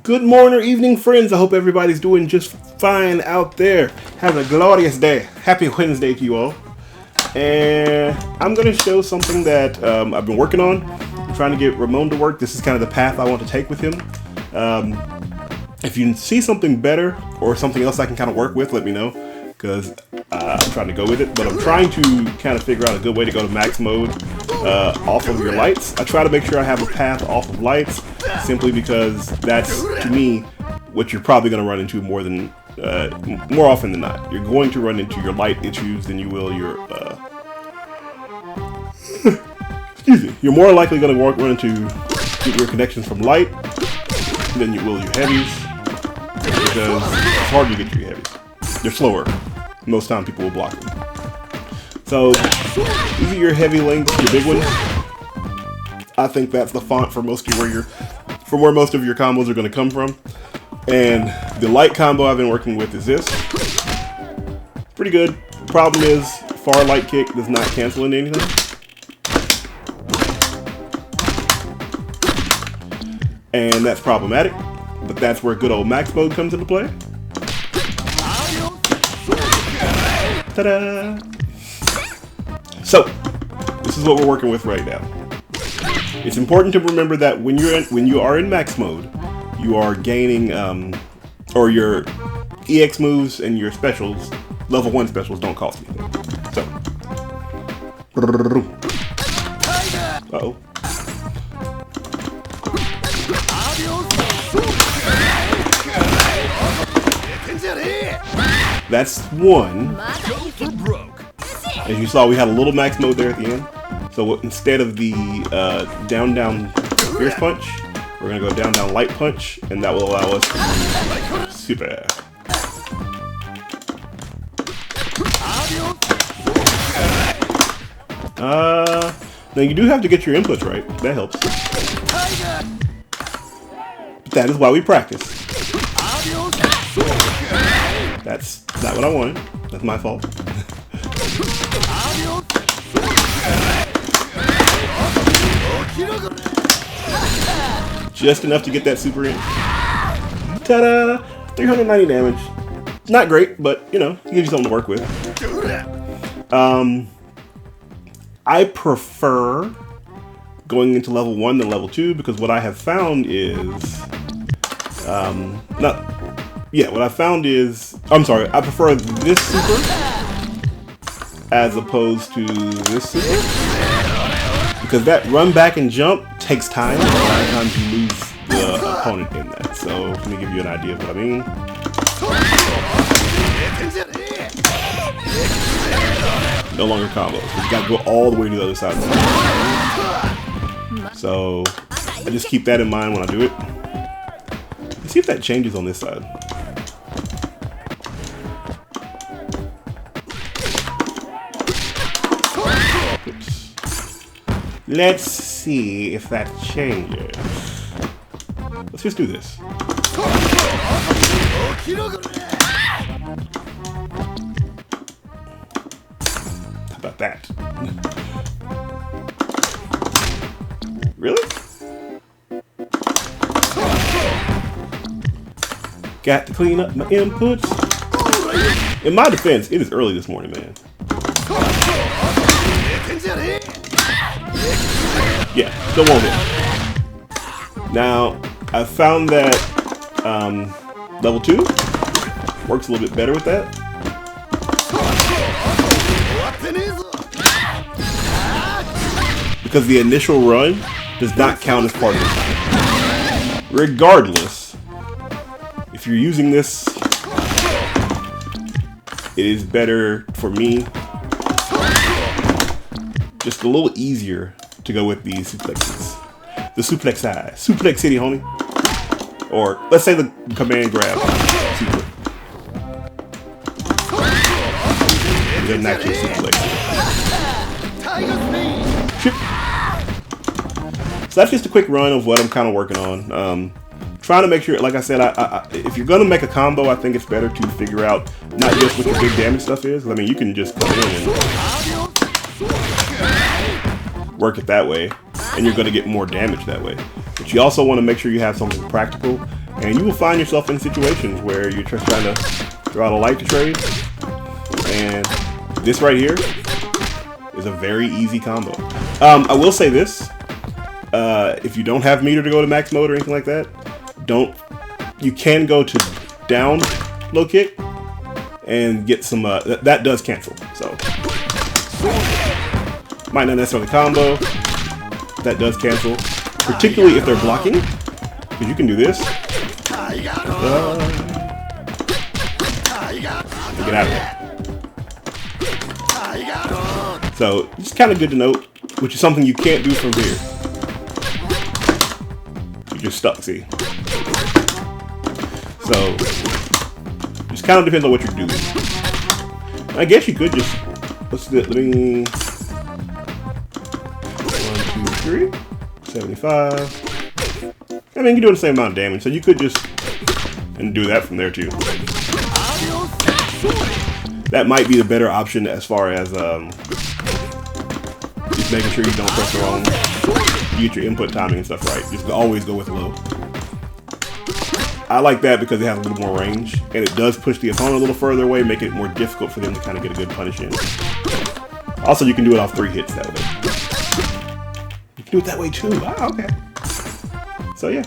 Good morning or evening, friends. I hope everybody's doing just fine out there. Having a glorious day. Happy Wednesday to you all. And I'm going to show something that I've been working on. I'm trying to get Ramón to work. This is kind of the path I want to take with him. If you see something better or something else I can kind of work with, let me know. Because I'm trying to go with it. But I'm trying to kind of figure out a good way to go to max mode off of your lights. I try to make sure I have a path off of lights. Simply because that's, to me, what you're probably going to run into more often than not. You're going to run into your light issues than you will your, excuse me. You're more likely going to run into your connections from light than you will your heavies, because it's hard to get to your heavies. They're slower. Most time people will block them. So, these are your heavy links, your big ones. I think that's the font for most of where most of your combos are going to come from. And the light combo I've been working with is this. Pretty good. Problem is, far light kick does not cancel into anything. And that's problematic. But that's where good old max mode comes into play. Ta-da! So, this is what we're working with right now. It's important to remember that when you are in max mode, you are gaining, or your EX moves and your specials, level 1 specials, don't cost anything. So, uh-oh. That's one. As you saw, we had a little max mode there at the end. So instead of the down fierce punch, we're gonna go down light punch, and that will allow us to super. Now you do have to get your inputs right. That helps. But that is why we practice. That's not what I wanted. That's my fault. Just enough to get that super in. Ta-da! 390 damage. Not great, but, you know, it gives you something to work with. I prefer going into level 1 than level 2, because what I have found is... I prefer this super as opposed to this super. Because that run back and jump takes time, and a lot of times you lose the opponent in that. So let me give you an idea of what I mean. No longer combos. You gotta go all the way to the other side. So I just keep that in mind when I do it. Let's see if that changes on this side. Let's see if that changes. Let's just do this. How about that? Really? Got to clean up my inputs. In my defense, it is early this morning, man. Yeah, still won't hit. Now, I found that level 2 works a little bit better with that. Because the initial run does not count as part of it. Regardless, if you're using this, it is better for me. Just a little easier to go with these suplexes. The suplex eye. Suplex City, homie. Or, let's say the command grab. Super. And then actually suplex. So that's just a quick run of what I'm kind of working on. Trying to make sure, like I said, if you're going to make a combo, I think it's better to figure out not just what your big damage stuff is. I mean, you can just come in and work it that way, and you're going to get more damage that way. But you also want to make sure you have something practical And you will find yourself in situations where you're just trying to draw out a light to trade. And this right here is a very easy combo. I will say this. If you don't have meter to go to max mode or anything like that, you can go to down low kick and get some, that does cancel. So, might not necessarily combo. That does cancel. Particularly if they're blocking. Because you can do this. Get out of there. So, it's kind of good to note, which is something you can't do from here. You're just stuck, see? So, just kind of depends on what you're doing. I guess you could just, let's do it, let me, 1, 2, 3, 75. I mean, you're doing the same amount of damage, so you could just, and do that from there too. That might be the better option as far as, just making sure you don't press the wrong, you get your input timing and stuff right. Just always go with low. I like that because it has a little more range, and it does push the opponent a little further away, making it more difficult for them to kind of get a good punish in. Also, you can do it off 3 hits that way. You can do it that way too. Wow, okay. So yeah,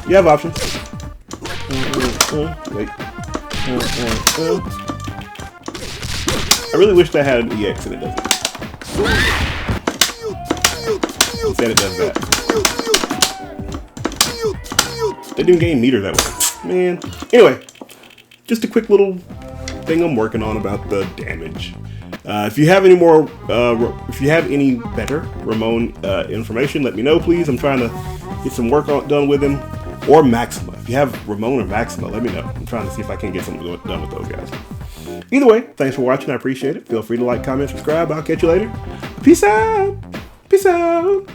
you have options. Wait. I really wish that had an EX and it doesn't. Instead it does that. They didn't gain meter that way. Man. Anyway, just a quick little thing I'm working on about the damage. If you have any more, if you have any better Ramón information, let me know, please. I'm trying to get some work done with him. Or Maxima. If you have Ramón or Maxima, let me know. I'm trying to see if I can get something done with those guys. Either way, thanks for watching. I appreciate it. Feel free to like, comment, subscribe. I'll catch you later. Peace out. Peace out.